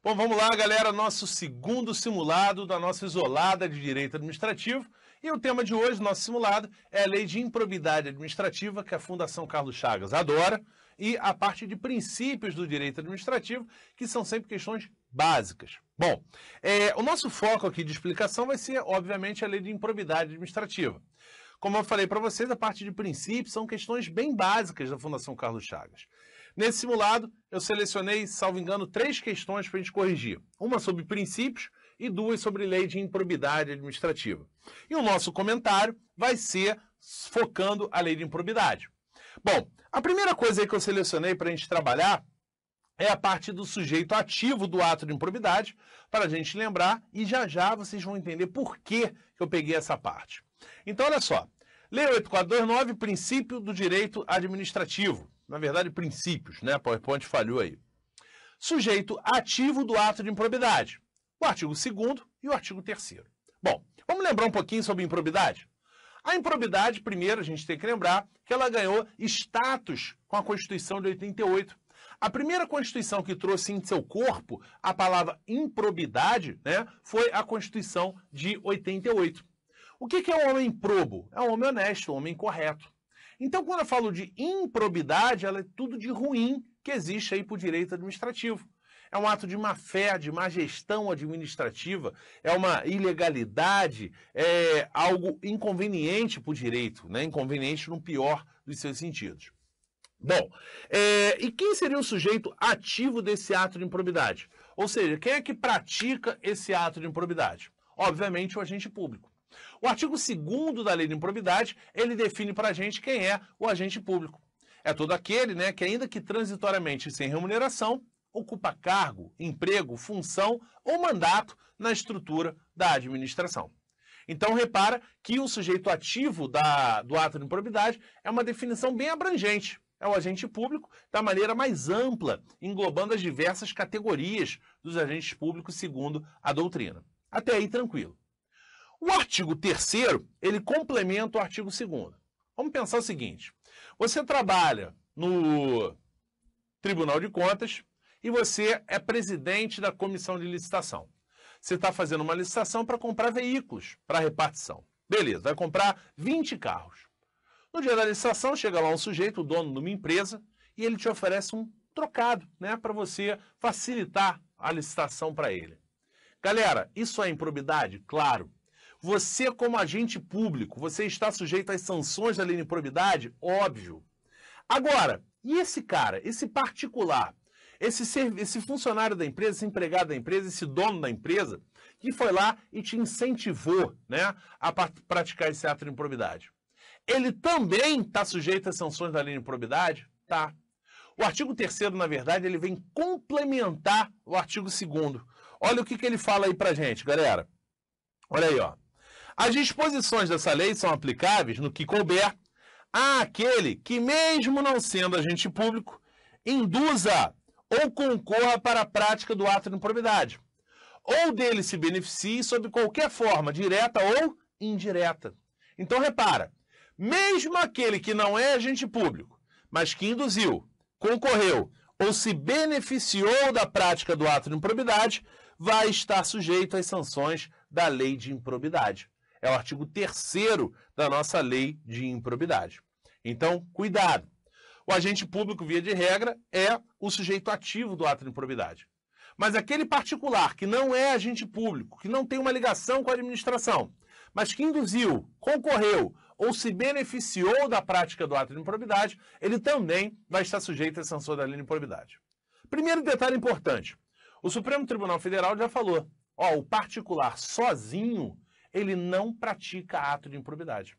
Bom, vamos lá, galera, nosso segundo simulado da nossa isolada de direito administrativo. E o tema de hoje, nosso simulado, é a Lei de Improbidade Administrativa, que a Fundação Carlos Chagas adora, e a parte de princípios do direito administrativo, que são sempre questões básicas. Bom, o nosso foco aqui de explicação vai ser, obviamente, a Lei de Improbidade Administrativa. Como eu falei para vocês, a parte de princípios são questões bem básicas da Fundação Carlos Chagas. Nesse simulado, eu selecionei, salvo engano, 3 questões para a gente corrigir. Uma sobre princípios e 2 sobre lei de improbidade administrativa. E o nosso comentário vai ser focando a lei de improbidade. Bom, a primeira coisa aí que eu selecionei para a gente trabalhar é a parte do sujeito ativo do ato de improbidade, para a gente lembrar, e já já vocês vão entender por que eu peguei essa parte. Então, olha só. Lei 8429, princípio do direito administrativo. Na verdade, princípios, né? PowerPoint falhou aí. Sujeito ativo do ato de improbidade. O artigo 2º e o artigo 3º. Bom, vamos lembrar um pouquinho sobre improbidade? A improbidade, primeiro, a gente tem que lembrar que ela ganhou status com a Constituição de 88. A primeira Constituição que trouxe em seu corpo a palavra improbidade, né, foi a Constituição de 88. O que é um homem probo? É um homem honesto, um homem correto. Então, quando eu falo de improbidade, ela é tudo de ruim que existe aí para o direito administrativo. É um ato de má fé, de má gestão administrativa, é uma ilegalidade, é algo inconveniente para o direito, né? Inconveniente no pior dos seus sentidos. Bom, e quem seria o sujeito ativo desse ato de improbidade? Ou seja, quem é que pratica esse ato de improbidade? Obviamente, o agente público. O artigo 2º da Lei de Improbidade, ele define para a gente quem é o agente público. É todo aquele, né, que ainda que transitoriamente sem remuneração, ocupa cargo, emprego, função ou mandato na estrutura da administração. Então, repara que o sujeito ativo do ato de improbidade é uma definição bem abrangente. É o agente público da maneira mais ampla, englobando as diversas categorias dos agentes públicos segundo a doutrina. Até aí, tranquilo. O artigo 3º, ele complementa o artigo 2º. Vamos pensar o seguinte, você trabalha no Tribunal de Contas e você é presidente da comissão de licitação. Você está fazendo uma licitação para comprar veículos para repartição. Beleza, vai comprar 20 carros. No dia da licitação, chega lá um sujeito, o dono de uma empresa, e ele te oferece um trocado, né, para você facilitar a licitação para ele. Galera, isso é improbidade? Claro. Você, como agente público, você está sujeito às sanções da lei de improbidade? Óbvio. Agora, e esse cara, esse particular, esse funcionário da empresa, esse empregado da empresa, esse dono da empresa, que foi lá e te incentivou, né, a praticar esse ato de improbidade? Ele também está sujeito às sanções da lei de improbidade? Tá. O artigo 3º, na verdade, ele vem complementar o artigo 2º. Olha o que ele fala aí pra gente, galera. Olha aí, ó. As disposições dessa lei são aplicáveis no que couber àquele que, mesmo não sendo agente público, induza ou concorra para a prática do ato de improbidade, ou dele se beneficie sob qualquer forma, direta ou indireta. Então, repara, mesmo aquele que não é agente público, mas que induziu, concorreu ou se beneficiou da prática do ato de improbidade, vai estar sujeito às sanções da lei de improbidade. É o artigo 3º da nossa lei de improbidade. Então, cuidado. O agente público, via de regra, é o sujeito ativo do ato de improbidade. Mas aquele particular que não é agente público, que não tem uma ligação com a administração, mas que induziu, concorreu ou se beneficiou da prática do ato de improbidade, ele também vai estar sujeito às sanções da lei de improbidade. Primeiro detalhe importante. O Supremo Tribunal Federal já falou, o particular sozinho, ele não pratica ato de improbidade.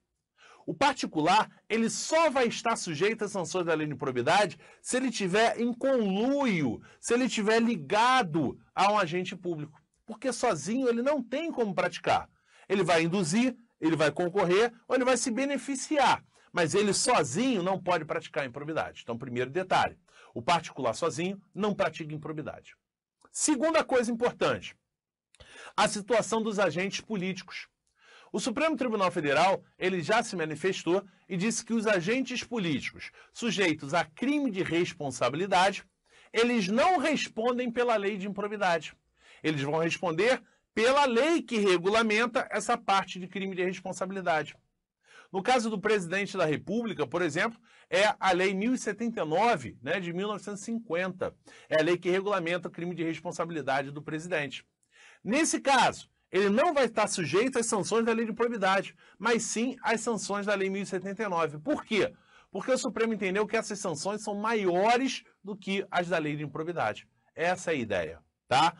O particular, ele só vai estar sujeito às sanções da lei de improbidade se ele estiver em conluio, se ele estiver ligado a um agente público. Porque sozinho ele não tem como praticar. Ele vai induzir, ele vai concorrer ou ele vai se beneficiar. Mas ele sozinho não pode praticar improbidade. Então, primeiro detalhe, o particular sozinho não pratica improbidade. Segunda coisa importante, a situação dos agentes políticos. O Supremo Tribunal Federal, ele já se manifestou e disse que os agentes políticos sujeitos a crime de responsabilidade, eles não respondem pela lei de improbidade. Eles vão responder pela lei que regulamenta essa parte de crime de responsabilidade. No caso do presidente da República, por exemplo, é a Lei 1079, né, de 1950. É a lei que regulamenta o crime de responsabilidade do presidente. Nesse caso, ele não vai estar sujeito às sanções da Lei de Improbidade, mas sim às sanções da Lei 1079. Por quê? Porque o Supremo entendeu que essas sanções são maiores do que as da Lei de Improbidade. Essa é a ideia, tá?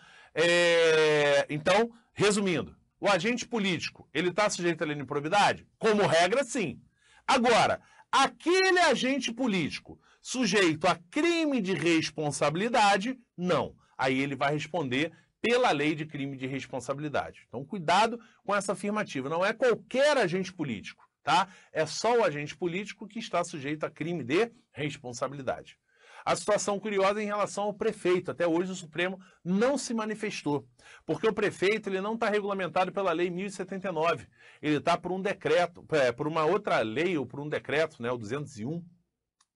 Então, resumindo, o agente político, ele está sujeito à Lei de Improbidade? Como regra, sim. Agora, aquele agente político sujeito a crime de responsabilidade, não. Aí ele vai responder pela lei de crime de responsabilidade. Então, cuidado com essa afirmativa. Não é qualquer agente político, tá? É só o agente político que está sujeito a crime de responsabilidade. A situação curiosa em relação ao prefeito. Até hoje o Supremo não se manifestou, porque o prefeito ele não está regulamentado pela Lei 1079. Ele está por um decreto, por uma outra lei ou por um decreto, né, o 201.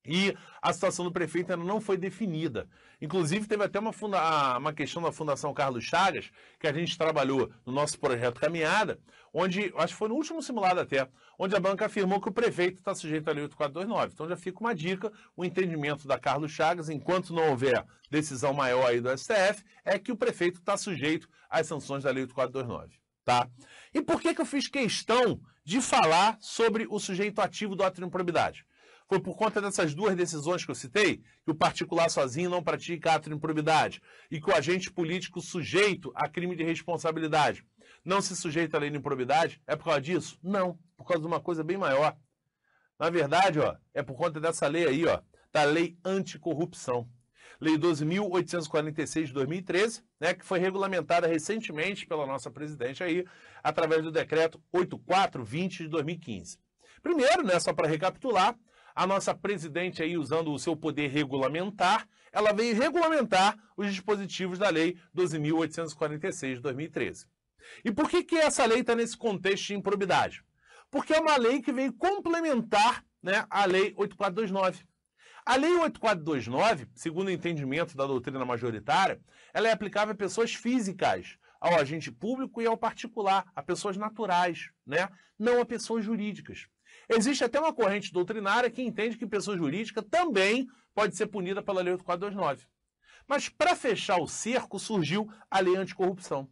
E a situação do prefeito ainda não foi definida. Inclusive, teve até uma questão da Fundação Carlos Chagas, que a gente trabalhou no nosso projeto Caminhada, onde, acho que foi no último simulado até, onde a banca afirmou que o prefeito está sujeito à Lei 8429. Então já fica uma dica, o entendimento da Carlos Chagas, enquanto não houver decisão maior aí do STF, é que o prefeito está sujeito às sanções da Lei 8429. Tá? E por que eu fiz questão de falar sobre o sujeito ativo do ato de improbidade? Foi por conta dessas duas decisões que eu citei, que o particular sozinho não pratica ato de improbidade e que o agente político sujeito a crime de responsabilidade não se sujeita à lei de improbidade. É por causa disso? Não, por causa de uma coisa bem maior. Na verdade, ó, é por conta dessa lei aí, ó, da Lei Anticorrupção. Lei 12.846 de 2013, né, que foi regulamentada recentemente pela nossa presidente aí, através do decreto 8420 de 2015. Primeiro, né, só para recapitular, a nossa presidente aí, usando o seu poder regulamentar, ela veio regulamentar os dispositivos da Lei 12.846 de 2013. E por que essa lei está nesse contexto de improbidade? Porque é uma lei que veio complementar, né, a Lei 8429. A Lei 8429, segundo o entendimento da doutrina majoritária, ela é aplicável a pessoas físicas, ao agente público e ao particular, a pessoas naturais, né, não a pessoas jurídicas. Existe até uma corrente doutrinária que entende que pessoa jurídica também pode ser punida pela Lei 8429. Mas para fechar o cerco surgiu a Lei Anticorrupção.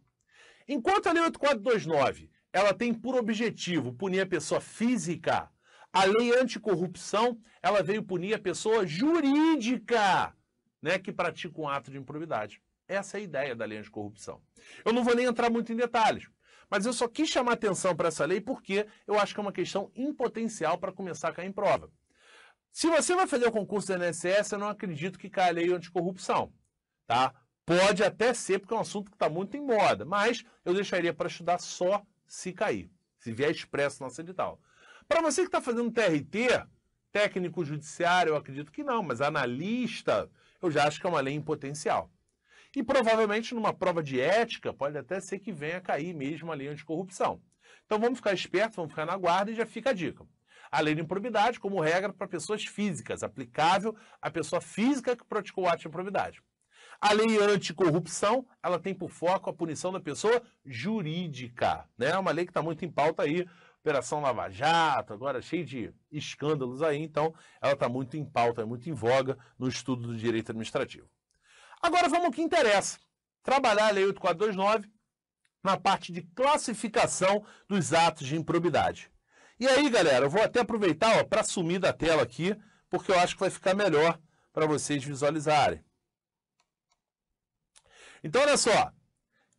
Enquanto a Lei 8429 ela tem por objetivo punir a pessoa física, a Lei Anticorrupção ela veio punir a pessoa jurídica, né, que pratica um ato de improbidade. Essa é a ideia da Lei Anticorrupção. Eu não vou nem entrar muito em detalhes, mas eu só quis chamar atenção para essa lei porque eu acho que é uma questão em potencial para começar a cair em prova. Se você vai fazer o concurso do INSS, eu não acredito que caia a lei anticorrupção, tá? Pode até ser, porque é um assunto que está muito em moda, mas eu deixaria para estudar só se cair, se vier expresso no nosso edital. Para você que está fazendo TRT, técnico judiciário, eu acredito que não, mas analista, eu já acho que é uma lei em potencial. E provavelmente numa prova de ética pode até ser que venha a cair mesmo a lei anticorrupção. Então vamos ficar espertos, vamos ficar na guarda e já fica a dica. A lei de improbidade como regra para pessoas físicas, aplicável à pessoa física que praticou o ato de improbidade. A lei anticorrupção, ela tem por foco a punição da pessoa jurídica, né? É uma lei que está muito em pauta aí, Operação Lava Jato, agora cheio de escândalos aí, então ela está muito em pauta, muito em voga no estudo do direito administrativo. Agora vamos ao que interessa. Trabalhar a Lei 8429 na parte de classificação dos atos de improbidade. E aí, galera, eu vou até aproveitar para sumir da tela aqui, porque eu acho que vai ficar melhor para vocês visualizarem. Então, olha só.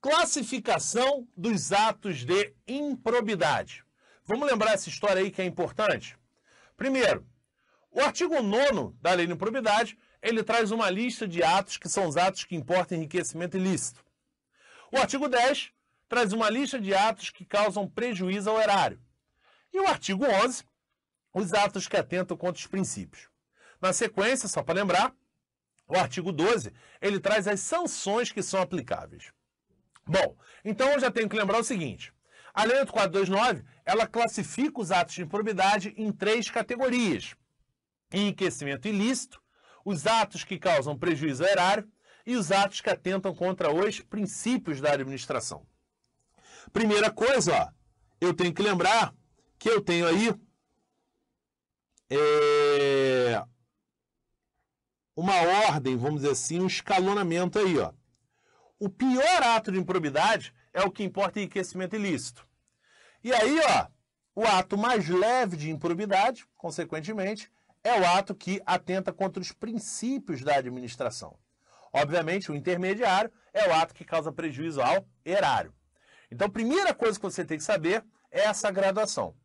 Classificação dos atos de improbidade. Vamos lembrar essa história aí que é importante? Primeiro, o artigo 9º da Lei de Improbidade, ele traz uma lista de atos que são os atos que importam enriquecimento ilícito. O artigo 10 traz uma lista de atos que causam prejuízo ao erário. E o artigo 11, os atos que atentam contra os princípios. Na sequência, só para lembrar, o artigo 12, ele traz as sanções que são aplicáveis. Bom, então eu já tenho que lembrar o seguinte. A Lei 8429, ela classifica os atos de improbidade em 3 categorias. Enriquecimento ilícito, os atos que causam prejuízo ao erário e os atos que atentam contra os princípios da administração. Primeira coisa, ó, eu tenho que lembrar que eu tenho aí uma ordem, vamos dizer assim, um escalonamento aí, ó. O pior ato de improbidade é o que importa em enriquecimento ilícito. E aí, ó, o ato mais leve de improbidade, consequentemente, é o ato que atenta contra os princípios da administração. Obviamente, o intermediário é o ato que causa prejuízo ao erário. Então, a primeira coisa que você tem que saber é essa graduação.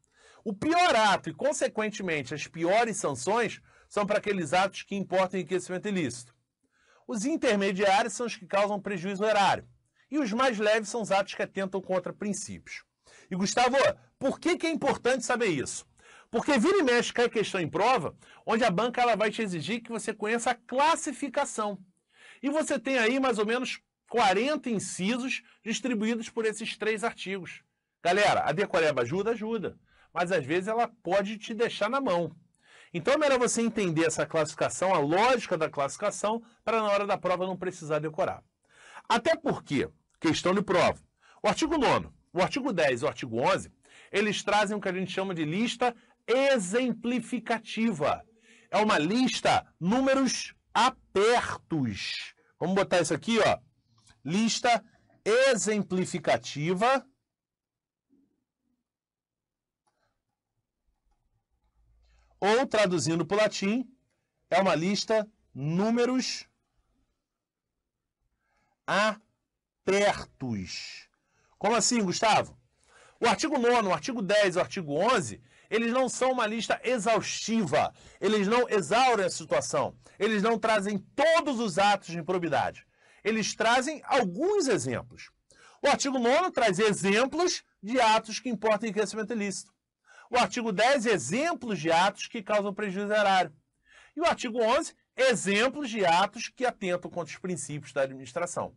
O pior ato e, consequentemente, as piores sanções são para aqueles atos que importam em enriquecimento ilícito. Os intermediários são os que causam prejuízo ao erário. E os mais leves são os atos que atentam contra princípios. E, Gustavo, por que é importante saber isso? Porque vira e mexe cai questão em prova, onde a banca ela vai te exigir que você conheça a classificação. E você tem aí mais ou menos 40 incisos distribuídos por esses 3 artigos. Galera, a decoreba ajuda? Ajuda. Mas às vezes ela pode te deixar na mão. Então é melhor você entender essa classificação, a lógica da classificação, para na hora da prova não precisar decorar. Até porque, questão de prova, o artigo 9º, o artigo 10 e o artigo 11, eles trazem o que a gente chama de lista exemplificativa. É uma lista números apertos. Vamos botar isso aqui, ó. Lista exemplificativa. Ou, traduzindo para o latim, é uma lista números apertos. Como assim, Gustavo? O artigo 9º, o artigo 10 e o artigo 11, eles não são uma lista exaustiva. Eles não exaurem a situação. Eles não trazem todos os atos de improbidade. Eles trazem alguns exemplos. O artigo 9º traz exemplos de atos que importam em enriquecimento ilícito. O artigo 10, exemplos de atos que causam prejuízo erário. E o artigo 11, exemplos de atos que atentam contra os princípios da administração.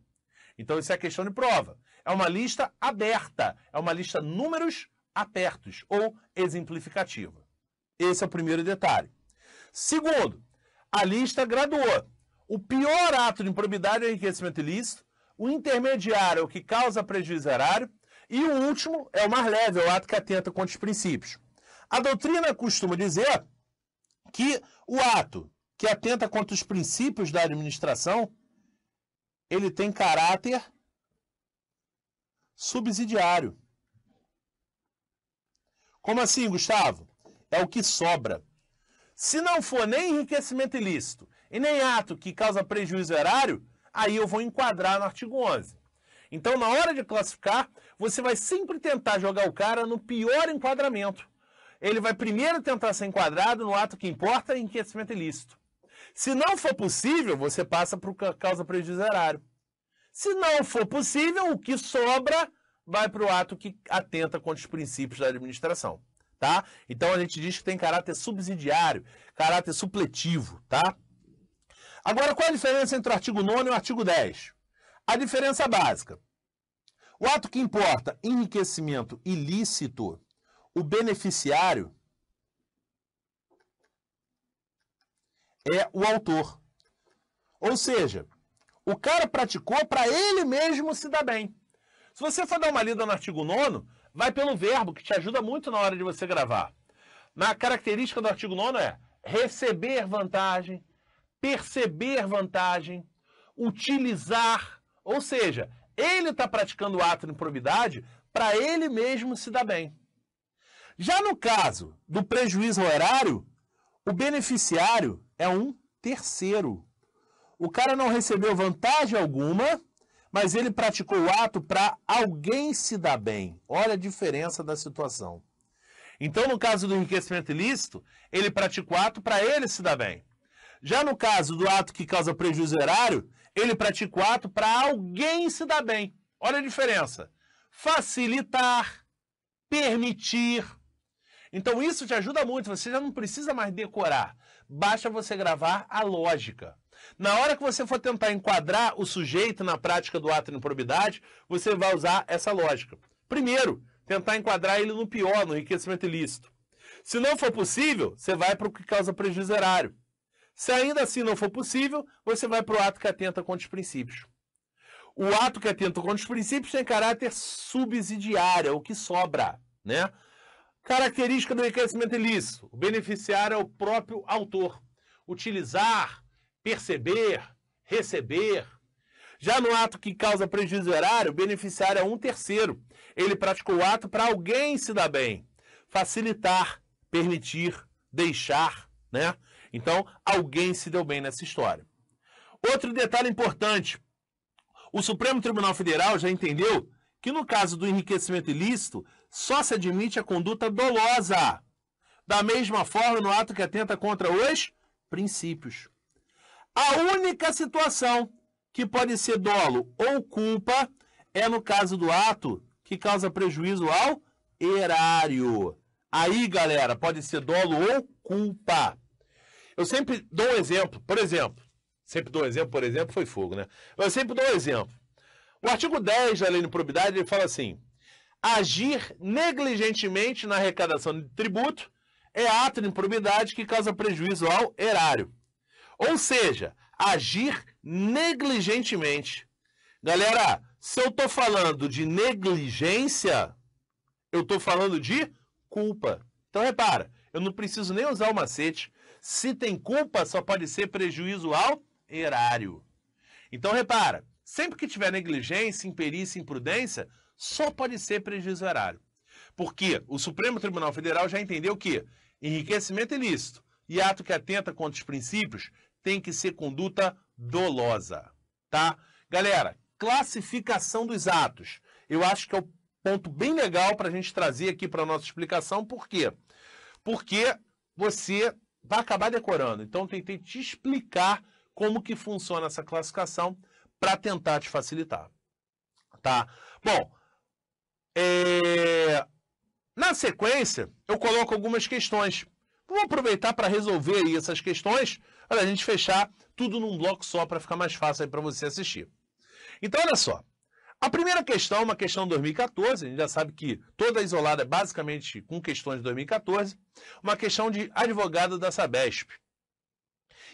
Então, isso é questão de prova. É uma lista aberta, é uma lista números apertos ou exemplificativa. Esse é o primeiro detalhe. Segundo, a lista graduou. O pior ato de improbidade é o enriquecimento ilícito, o intermediário é o que causa prejuízo erário, e o último é o mais leve, é o ato que atenta contra os princípios. A doutrina costuma dizer que o ato que atenta contra os princípios da administração, ele tem caráter subsidiário. Como assim, Gustavo? É o que sobra. Se não for nem enriquecimento ilícito e nem ato que causa prejuízo erário, aí eu vou enquadrar no artigo 11. Então, na hora de classificar, você vai sempre tentar jogar o cara no pior enquadramento. Ele vai primeiro tentar ser enquadrado no ato que importa, enriquecimento ilícito. Se não for possível, você passa para o causa prejuízo erário. Se não for possível, o que sobra vai para o ato que atenta contra os princípios da administração. Tá? Então, a gente diz que tem caráter subsidiário, caráter supletivo. Tá? Agora, qual a diferença entre o artigo 9º e o artigo 10? A diferença básica. O ato que importa, enriquecimento ilícito, o beneficiário é o autor. Ou seja, o cara praticou para ele mesmo se dar bem. Se você for dar uma lida no artigo 9º, vai pelo verbo, que te ajuda muito na hora de você gravar. Na característica do artigo 9º é receber vantagem, perceber vantagem, utilizar. Ou seja, ele está praticando o ato de improbidade para ele mesmo se dar bem. Já no caso do prejuízo ao erário, o beneficiário é um terceiro. O cara não recebeu vantagem alguma, mas ele praticou o ato para alguém se dar bem. Olha a diferença da situação. Então, no caso do enriquecimento ilícito, ele pratica o ato para ele se dar bem. Já no caso do ato que causa prejuízo erário, ele pratica o ato para alguém se dar bem. Olha a diferença. Facilitar, permitir. Então isso te ajuda muito, você já não precisa mais decorar. Basta você gravar a lógica. Na hora que você for tentar enquadrar o sujeito na prática do ato de improbidade, você vai usar essa lógica. Primeiro, tentar enquadrar ele no pior, no enriquecimento ilícito. Se não for possível, você vai para o que causa prejuízo erário. Se ainda assim não for possível, você vai para o ato que atenta contra os princípios. O ato que atenta contra os princípios tem caráter subsidiário, o que sobra, né? Característica do enriquecimento ilícito. O beneficiário é o próprio autor. Utilizar, perceber, receber. Já no ato que causa prejuízo erário, o beneficiário é um terceiro. Ele praticou o ato para alguém se dar bem. Facilitar, permitir, deixar, né? Então, alguém se deu bem nessa história. Outro detalhe importante. O Supremo Tribunal Federal já entendeu que no caso do enriquecimento ilícito, só se admite a conduta dolosa. Da mesma forma, no ato que atenta contra os princípios. A única situação que pode ser dolo ou culpa é no caso do ato que causa prejuízo ao erário. Aí, galera, pode ser dolo ou culpa. Eu sempre dou um exemplo, por exemplo, foi fogo, né? Eu sempre dou um exemplo. O artigo 10 da Lei de Improbidade, ele fala assim: agir negligentemente na arrecadação de tributo é ato de improbidade que causa prejuízo ao erário. Ou seja, agir negligentemente. Galera, se eu estou falando de negligência, eu estou falando de culpa. Então, repara, eu não preciso nem usar o macete. Se tem culpa, só pode ser prejuízo ao erário. Então, repara, sempre que tiver negligência, imperícia, imprudência, só pode ser prejuízo erário. Porque o Supremo Tribunal Federal já entendeu que enriquecimento ilícito e ato que atenta contra os princípios tem que ser conduta dolosa, tá? Galera, classificação dos atos. Eu acho que é o ponto bem legal para a gente trazer aqui para a nossa explicação. Por quê? Porque você vai acabar decorando. Então, eu tentei te explicar como que funciona essa classificação para tentar te facilitar, tá? Bom, na sequência, eu coloco algumas questões. Vamos aproveitar para resolver aí essas questões para a gente fechar tudo num bloco só para ficar mais fácil aí para você assistir. Então, olha só. A primeira questão é uma questão de 2014. A gente já sabe que toda isolada é basicamente com questões de 2014. Uma questão de advogado da Sabesp.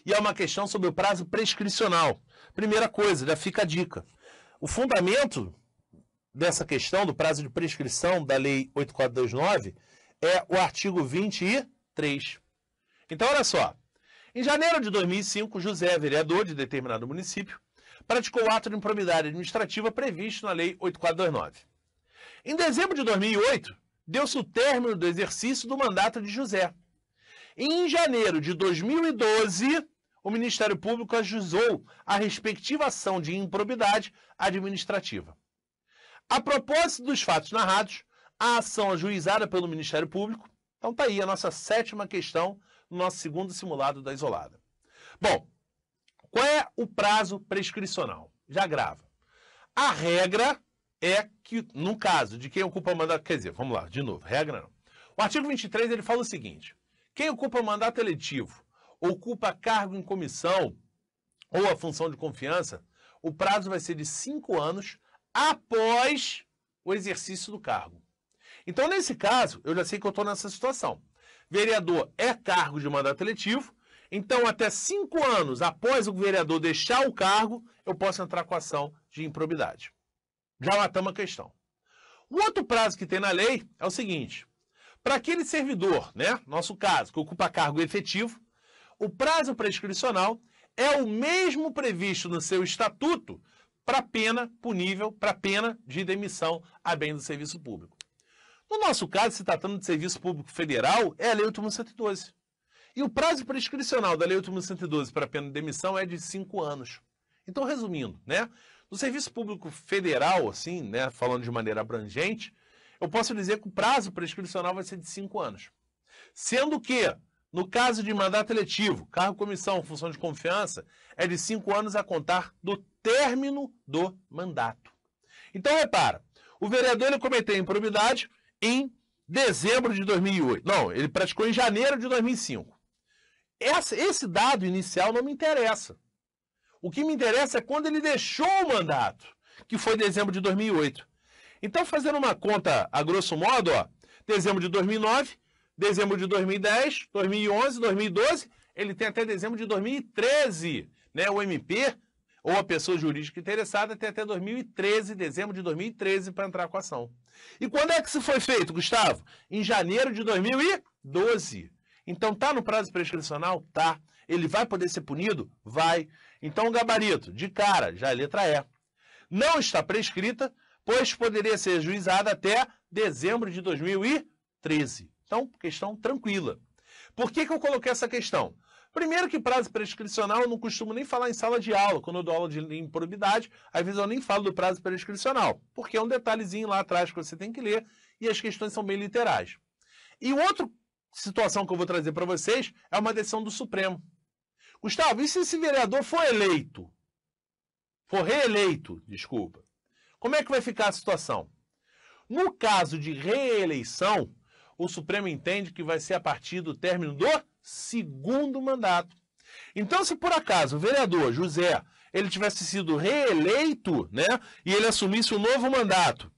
E é uma questão sobre o prazo prescricional. Primeira coisa, já fica a dica. O fundamento dessa questão do prazo de prescrição da Lei 8429 é o artigo 23. Então, olha só. Em janeiro de 2005, José, vereador de determinado município, praticou o ato de improbidade administrativa previsto na Lei 8429. Em dezembro de 2008, deu-se o término do exercício do mandato de José. E em janeiro de 2012, o Ministério Público ajuizou a respectiva ação de improbidade administrativa. A propósito dos fatos narrados, a ação ajuizada pelo Ministério Público, então está aí a nossa sétima questão no nosso segundo simulado da isolada. Bom, qual é o prazo prescricional? Já grava. A regra é que, no caso de quem ocupa mandato... Quer dizer, vamos lá, de novo, regra não. O artigo 23, ele fala o seguinte: quem ocupa mandato eletivo, ocupa cargo em comissão ou a função de confiança, o prazo vai ser de 5 anos após o exercício do cargo. Então, nesse caso, eu já sei que eu estou nessa situação. Vereador é cargo de mandato eletivo, então até 5 anos após o vereador deixar o cargo, eu posso entrar com ação de improbidade. Já matamos a questão. O outro prazo que tem na lei é o seguinte: para aquele servidor, né, nosso caso, que ocupa cargo efetivo, o prazo prescricional é o mesmo previsto no seu estatuto para pena punível, para pena de demissão a bem do serviço público. No nosso caso, se tratando de serviço público federal, é a Lei 8.112. E o prazo prescricional da Lei 8.112 para pena de demissão é de 5 anos. Então, resumindo, né, no serviço público federal, assim, né, falando de maneira abrangente, eu posso dizer que o prazo prescricional vai ser de 5 anos. Sendo que, no caso de mandato eletivo, cargo, comissão, função de confiança, é de 5 anos a contar do término do mandato. Então, repara, o vereador ele cometeu improbidade em dezembro de 2008. Não, ele praticou em janeiro de 2005. Esse dado inicial não me interessa. O que me interessa é quando ele deixou o mandato, que foi dezembro de 2008. Então, fazendo uma conta a grosso modo, ó, dezembro de 2009, dezembro de 2010, 2011, 2012, ele tem até dezembro de 2013, né? O MP, ou a pessoa jurídica interessada, tem até 2013, dezembro de 2013, para entrar com a ação. E quando é que isso foi feito, Gustavo? Em janeiro de 2012. Então, tá no prazo prescricional? Tá. Ele vai poder ser punido? Vai. Então, o gabarito, de cara, já é letra E. Não está prescrita, pois poderia ser juizada até dezembro de 2013. Então, questão tranquila. Por que eu coloquei essa questão? Primeiro que prazo prescricional eu não costumo nem falar em sala de aula. Quando eu dou aula de improbidade, às vezes eu nem falo do prazo prescricional, porque é um detalhezinho lá atrás que você tem que ler e as questões são bem literais. E outra situação que eu vou trazer para vocês é uma decisão do Supremo. Gustavo, e se esse vereador for eleito? For reeleito, desculpa. Como é que vai ficar a situação? No caso de reeleição, o Supremo entende que vai ser a partir do término do segundo mandato. Então, se por acaso o vereador José, ele tivesse sido reeleito, né, e ele assumisse um novo mandato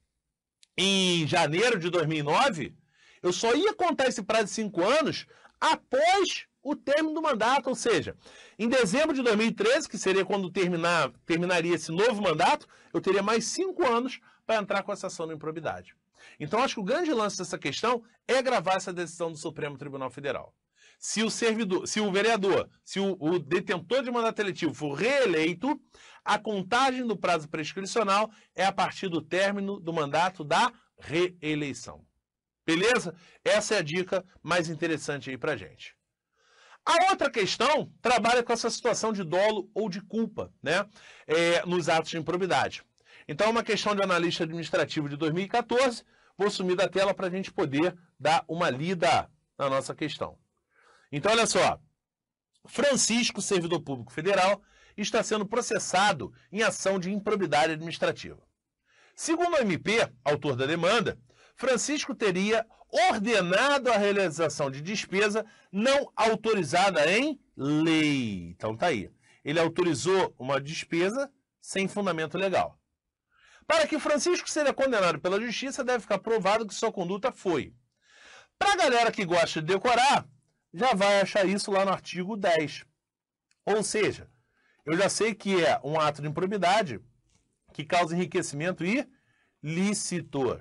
em janeiro de 2009, eu só ia contar esse prazo de 5 anos após o término do mandato, ou seja, em dezembro de 2013, que seria quando terminaria esse novo mandato, eu teria mais 5 anos para entrar com essa ação de improbidade. Então, acho que o grande lance dessa questão é gravar essa decisão do Supremo Tribunal Federal. Se o vereador, se o detentor de mandato eletivo for reeleito, a contagem do prazo prescricional é a partir do término do mandato da reeleição. Beleza? Essa é a dica mais interessante aí pra gente. A outra questão trabalha com essa situação de dolo ou de culpa, né? Nos atos de improbidade. Então, é uma questão de analista administrativo de 2014. Vou sumir da tela para a gente poder dar uma lida na nossa questão. Então, olha só. Francisco, servidor público federal, está sendo processado em ação de improbidade administrativa. Segundo o MP, autor da demanda, Francisco teria ordenado a realização de despesa não autorizada em lei. Então tá aí. Ele autorizou uma despesa sem fundamento legal. Para que Francisco seja condenado pela justiça, deve ficar provado que sua conduta foi. Para a galera que gosta de decorar, já vai achar isso lá no artigo 10. Ou seja, eu já sei que é um ato de improbidade que causa enriquecimento ilícito.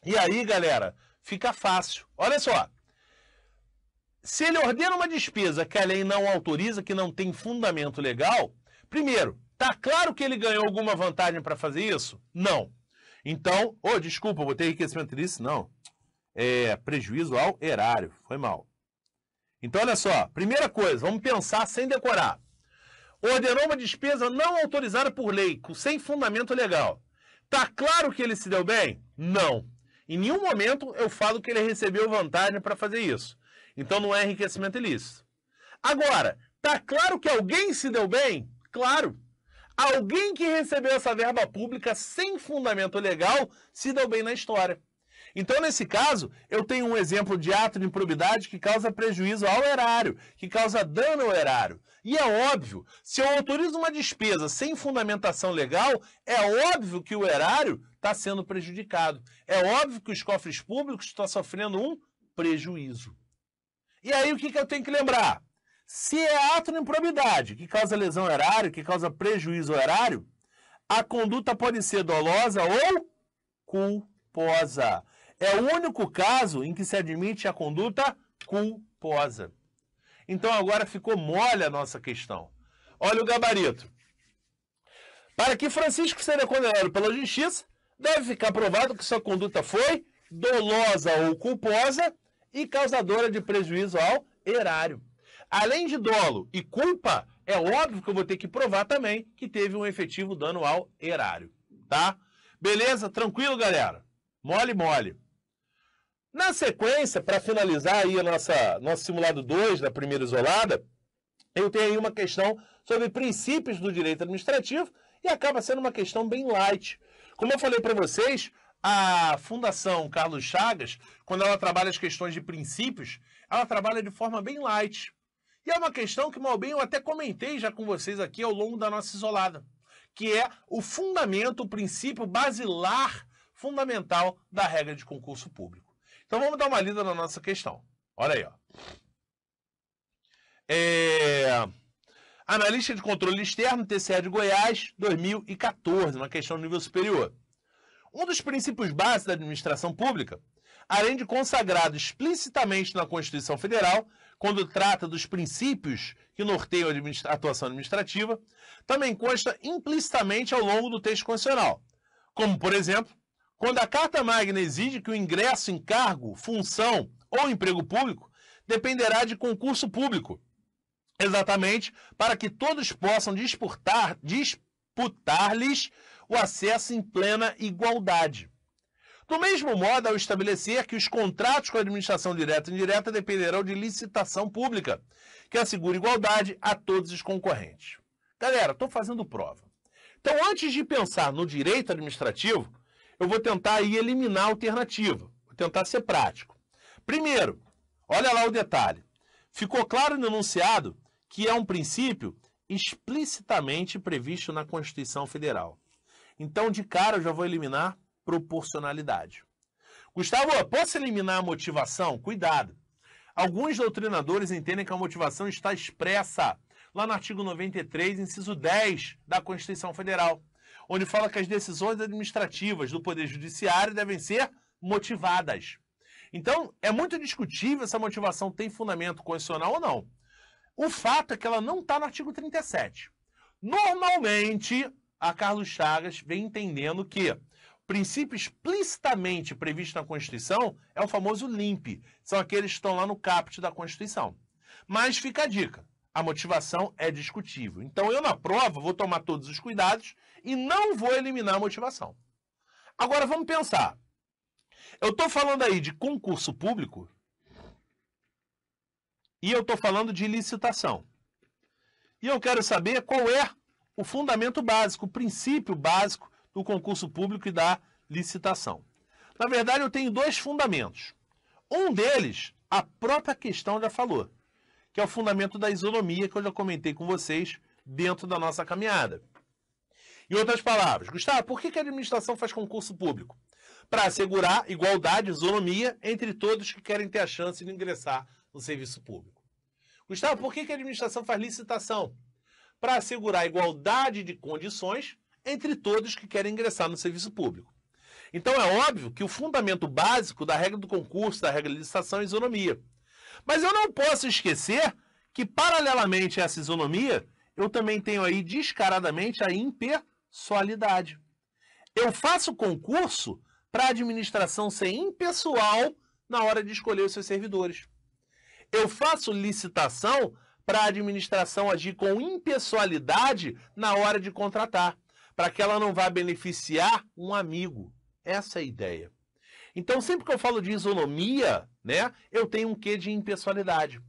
E aí, galera, fica fácil. Olha só. Se ele ordena uma despesa que a lei não autoriza, que não tem fundamento legal, primeiro, tá claro que ele ganhou alguma vantagem para fazer isso? Não. Então, desculpa, eu botei enriquecimento ilícito? Não. É prejuízo ao erário. Foi mal. Então, olha só. Primeira coisa, vamos pensar sem decorar. Ordenou uma despesa não autorizada por lei, sem fundamento legal. Tá claro que ele se deu bem? Não. Em nenhum momento eu falo que ele recebeu vantagem para fazer isso. Então não é enriquecimento ilícito. Agora, tá claro que alguém se deu bem? Claro. Alguém que recebeu essa verba pública sem fundamento legal se deu bem na história. Então, nesse caso, eu tenho um exemplo de ato de improbidade que causa prejuízo ao erário, que causa dano ao erário. E é óbvio, se eu autorizo uma despesa sem fundamentação legal, é óbvio que o erário está sendo prejudicado. É óbvio que os cofres públicos estão sofrendo um prejuízo. E aí, o que eu tenho que lembrar? Se é ato de improbidade que causa lesão ao erário, que causa prejuízo ao erário, a conduta pode ser dolosa ou culposa. É o único caso em que se admite a conduta culposa. Então agora ficou mole a nossa questão. Olha o gabarito. Para que Francisco seja condenado pela justiça, deve ficar provado que sua conduta foi dolosa ou culposa e causadora de prejuízo ao erário. Além de dolo e culpa, é óbvio que eu vou ter que provar também que teve um efetivo dano ao erário. Tá? Beleza? Tranquilo, galera? Mole, mole. Na sequência, para finalizar aí nosso simulado 2 da primeira isolada, eu tenho aí uma questão sobre princípios do direito administrativo e acaba sendo uma questão bem light. Como eu falei para vocês, a Fundação Carlos Chagas, quando ela trabalha as questões de princípios, ela trabalha de forma bem light. E é uma questão que, mal bem, eu até comentei já com vocês aqui ao longo da nossa isolada, que é o fundamento, o princípio basilar fundamental da regra de concurso público. Então vamos dar uma lida na nossa questão. Olha aí, ó. Analista de controle externo, TCE de Goiás, 2014, uma questão de nível superior. Um dos princípios básicos da administração pública, além de consagrado explicitamente na Constituição Federal, quando trata dos princípios que norteiam a atuação administrativa, também consta implicitamente ao longo do texto constitucional. Como, por exemplo, quando a Carta Magna exige que o ingresso em cargo, função ou emprego público dependerá de concurso público, exatamente para que todos possam disputar-lhes o acesso em plena igualdade. Do mesmo modo, ao estabelecer que os contratos com a administração direta e indireta dependerão de licitação pública, que assegure igualdade a todos os concorrentes. Galera, estou fazendo prova. Então, antes de pensar no direito administrativo, eu vou tentar aí eliminar a alternativa. Vou tentar ser prático. Primeiro, olha lá o detalhe. Ficou claro no enunciado que é um princípio explicitamente previsto na Constituição Federal. Então, de cara, eu já vou eliminar proporcionalidade. Gustavo, posso eliminar a motivação? Cuidado. Alguns doutrinadores entendem que a motivação está expressa lá no artigo 93, inciso 10 da Constituição Federal, onde fala que as decisões administrativas do Poder Judiciário devem ser motivadas. Então, é muito discutível se a motivação tem fundamento constitucional ou não. O fato é que ela não está no artigo 37. Normalmente, a Carlos Chagas vem entendendo que o princípio explicitamente previsto na Constituição é o famoso LIMP. São aqueles que estão lá no caput da Constituição. Mas fica a dica, a motivação é discutível. Então eu na prova vou tomar todos os cuidados e não vou eliminar a motivação. Agora vamos pensar. Eu estou falando aí de concurso público e eu estou falando de licitação. E eu quero saber qual é o fundamento básico, o princípio básico do concurso público e da licitação. Na verdade, eu tenho dois fundamentos. Um deles, a própria questão já falou, que é o fundamento da isonomia, que eu já comentei com vocês dentro da nossa caminhada. Em outras palavras, Gustavo, por que a administração faz concurso público? Para assegurar igualdade, isonomia entre todos que querem ter a chance de ingressar no serviço público. Gustavo, por que a administração faz licitação? Para assegurar igualdade de condições entre todos que querem ingressar no serviço público. Então é óbvio que o fundamento básico da regra do concurso, da regra de licitação é a isonomia. Mas eu não posso esquecer que, paralelamente a essa isonomia, eu também tenho aí descaradamente a impessoalidade. Eu faço concurso para a administração ser impessoal na hora de escolher os seus servidores. Eu faço licitação para a administração agir com impessoalidade na hora de contratar, para que ela não vá beneficiar um amigo. Essa é a ideia. Então, sempre que eu falo de isonomia, né, eu tenho um quê de impessoalidade.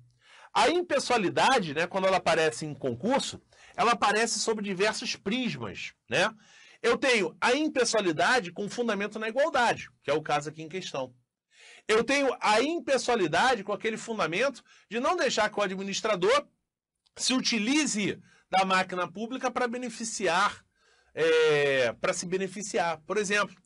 A impessoalidade, né, quando ela aparece em concurso, ela aparece sob diversos prismas, né? Eu tenho a impessoalidade com fundamento na igualdade, que é o caso aqui em questão. Eu tenho a impessoalidade com aquele fundamento de não deixar que o administrador se utilize da máquina pública para beneficiar, para se beneficiar. Por exemplo,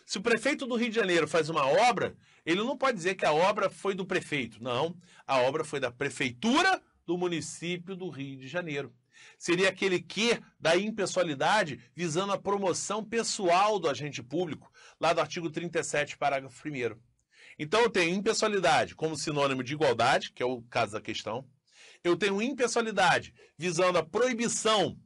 se o prefeito do Rio de Janeiro faz uma obra, ele não pode dizer que a obra foi do prefeito. Não, a obra foi da prefeitura do município do Rio de Janeiro. Seria aquele quê da impessoalidade visando a promoção pessoal do agente público, lá do artigo 37, parágrafo 1º. Então eu tenho impessoalidade como sinônimo de igualdade, que é o caso da questão. Eu tenho impessoalidade visando a proibição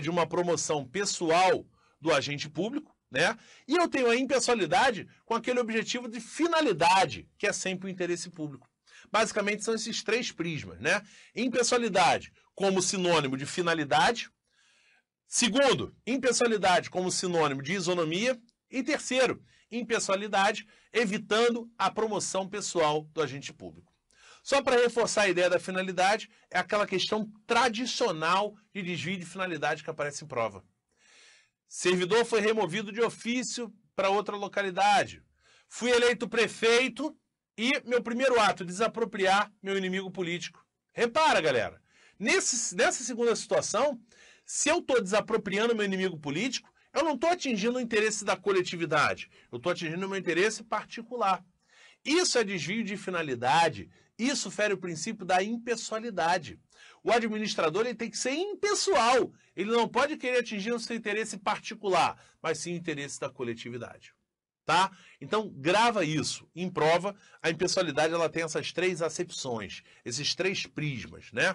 de uma promoção pessoal do agente público, né? E eu tenho a impessoalidade com aquele objetivo de finalidade, que é sempre o interesse público. Basicamente são esses três prismas, né? Impessoalidade como sinônimo de finalidade. Segundo, impessoalidade como sinônimo de isonomia. E terceiro, impessoalidade evitando a promoção pessoal do agente público. Só para reforçar a ideia da finalidade, é aquela questão tradicional de desvio de finalidade que aparece em prova. Servidor foi removido de ofício para outra localidade. Fui eleito prefeito e meu primeiro ato, desapropriar meu inimigo político. Repara, galera, nessa segunda situação, se eu estou desapropriando meu inimigo político, eu não estou atingindo o interesse da coletividade, eu estou atingindo o meu interesse particular. Isso é desvio de finalidade Isso fere o princípio da impessoalidade. O administrador ele tem que ser impessoal. Ele não pode querer atingir o seu interesse particular, mas sim o interesse da coletividade. Tá? Então, grava isso. Em prova, a impessoalidade ela tem essas três acepções, esses três prismas, né?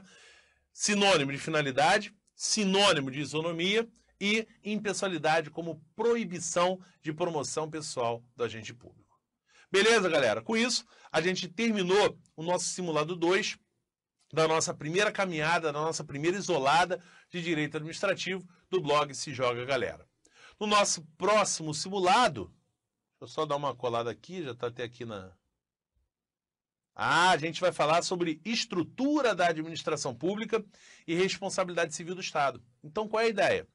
Sinônimo de finalidade, sinônimo de isonomia e impessoalidade como proibição de promoção pessoal do agente público. Beleza, galera? Com isso, a gente terminou o nosso simulado 2 da nossa primeira caminhada, da nossa primeira isolada de direito administrativo do blog Se Joga Galera. No nosso próximo simulado, deixa eu só dar uma colada aqui, já está até aqui na... a gente vai falar sobre estrutura da administração pública e responsabilidade civil do Estado. Então, qual é a ideia?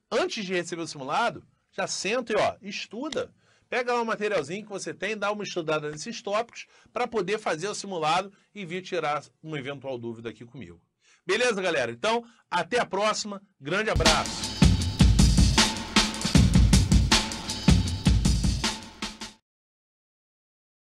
Antes de receber o simulado, já senta e estuda. Pega lá um materialzinho que você tem, dá uma estudada nesses tópicos para poder fazer o simulado e vir tirar uma eventual dúvida aqui comigo. Beleza, galera? Então, até a próxima. Grande abraço.